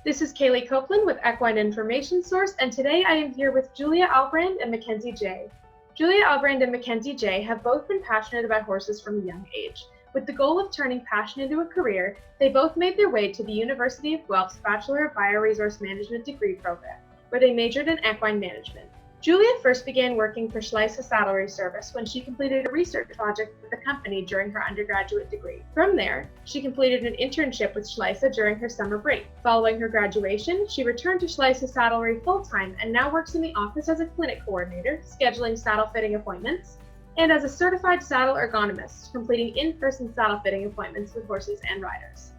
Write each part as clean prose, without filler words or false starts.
This is Kaylee Copeland with Equine Information Source, and today I am here with Julia Alebrand and Mackenzie J. Julia Alebrand and Mackenzie J have both been passionate about horses from a young age. With the goal of turning passion into a career, they both made their way to the University of Guelph's Bachelor of Bio-Resource Management degree program, where they majored in equine management. Julia first began working for Schleese Saddlery Service when she completed a research project with the company during her undergraduate degree. From there, she completed an internship with Schleese during her summer break. Following her graduation, she returned to Schleese Saddlery full-time and now works in the office as a clinic coordinator, scheduling saddle fitting appointments, and as a certified saddle ergonomist, completing in-person saddle fitting appointments with horses and riders.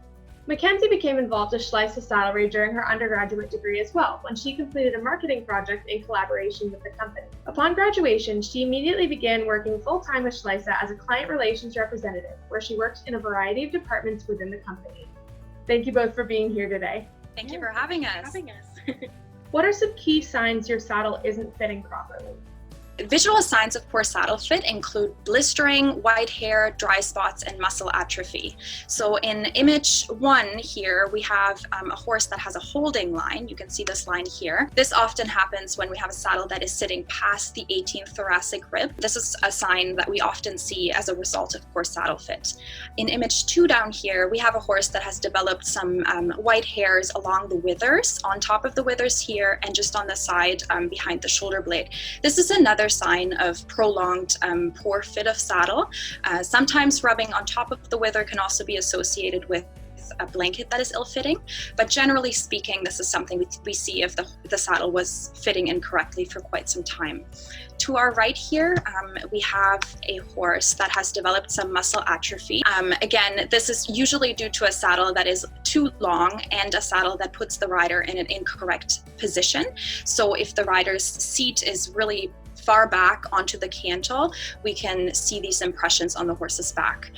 Mackenzie became involved with Schleese Saddlery during her undergraduate degree as well, when she completed a marketing project in collaboration with the company. Upon graduation, she immediately began working full-time with Schleese as a client relations representative, where she worked in a variety of departments within the company. Thank you both for being here today. Thank you for having us. What are some key signs your saddle isn't fitting properly? Visual signs of poor saddle fit include blistering, white hair, dry spots, and muscle atrophy. So in image 1 here, we have a horse that has a holding line. You can see this line here. This often happens when we have a saddle that is sitting past the 18th thoracic rib. This is a sign that we often see as a result of poor saddle fit. In image 2 down here, we have a horse that has developed some white hairs along the withers, on top of the withers here, and just on the side behind the shoulder blade. This is another sign of prolonged poor fit of saddle. Sometimes rubbing on top of the wither can also be associated with a blanket that is ill-fitting, but generally speaking, this is something we see if the saddle was fitting incorrectly for quite some time. To our right here, we have a horse that has developed some muscle atrophy. Again, this is usually due to a saddle that is too long and a saddle that puts the rider in an incorrect position. So if the rider's seat is really far back onto the cantle, we can see these impressions on the horse's back.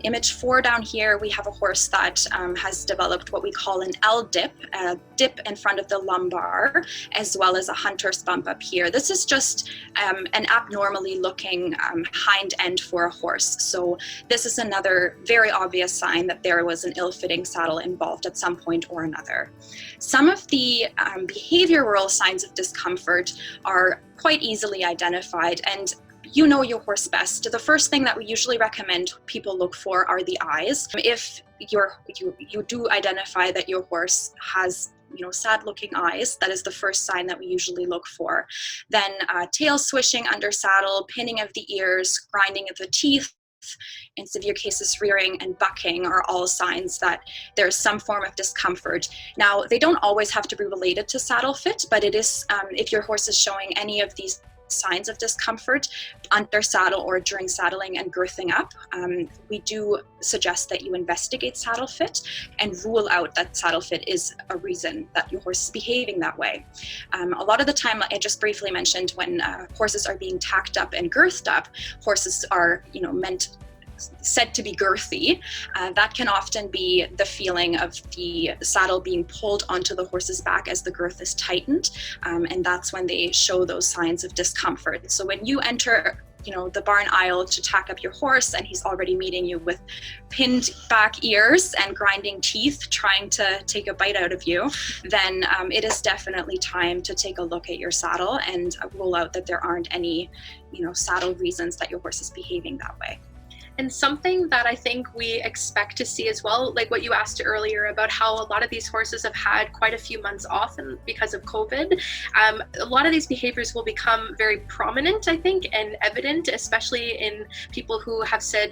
Image 4 down here, we have a horse that has developed what we call an L-dip, a dip in front of the lumbar, as well as a hunter's bump up here. This is just an abnormally looking hind end for a horse. So this is another very obvious sign that there was an ill-fitting saddle involved at some point or another. Some of the behavioral signs of discomfort are quite easily identified, and you know your horse best. The first thing that we usually recommend people look for are the eyes. If you do identify that your horse has sad looking eyes, that is the first sign that we usually look for. Then tail swishing under saddle, pinning of the ears, grinding of the teeth, in severe cases rearing and bucking are all signs that there's some form of discomfort. Now, they don't always have to be related to saddle fit, but it is if your horse is showing any of these signs of discomfort under saddle or during saddling and girthing up, we do suggest that you investigate saddle fit and rule out that saddle fit is a reason that your horse is behaving that way. A lot of the time, I just briefly mentioned, when horses are being tacked up and girthed up, horses are said to be girthy. That can often be the feeling of the saddle being pulled onto the horse's back as the girth is tightened, and that's when they show those signs of discomfort. So when you enter the barn aisle to tack up your horse and he's already meeting you with pinned back ears and grinding teeth trying to take a bite out of you, then it is definitely time to take a look at your saddle and rule out that there aren't any saddle reasons that your horse is behaving that way. And something that I think we expect to see as well, like what you asked earlier about how a lot of these horses have had quite a few months off and because of COVID, a lot of these behaviors will become very prominent, I think, and evident, especially in people who have said,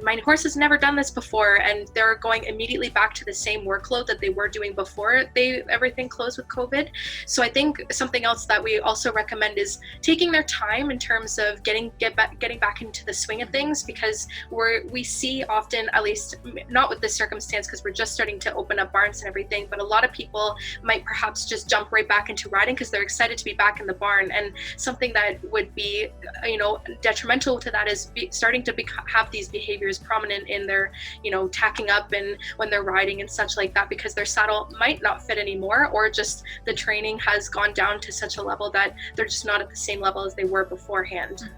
my horse has never done this before, and they're going immediately back to the same workload that they were doing before everything closed with COVID. So I think something else that we also recommend is taking their time in terms of getting back into the swing of things, because we see often, at least not with this circumstance because we're just starting to open up barns and everything, but a lot of people might perhaps just jump right back into riding because they're excited to be back in the barn. And something that would be detrimental to that is starting to have these behaviors prominent in their tacking up and when they're riding and such like that, because their saddle might not fit anymore, or just the training has gone down to such a level that they're just not at the same level as they were beforehand.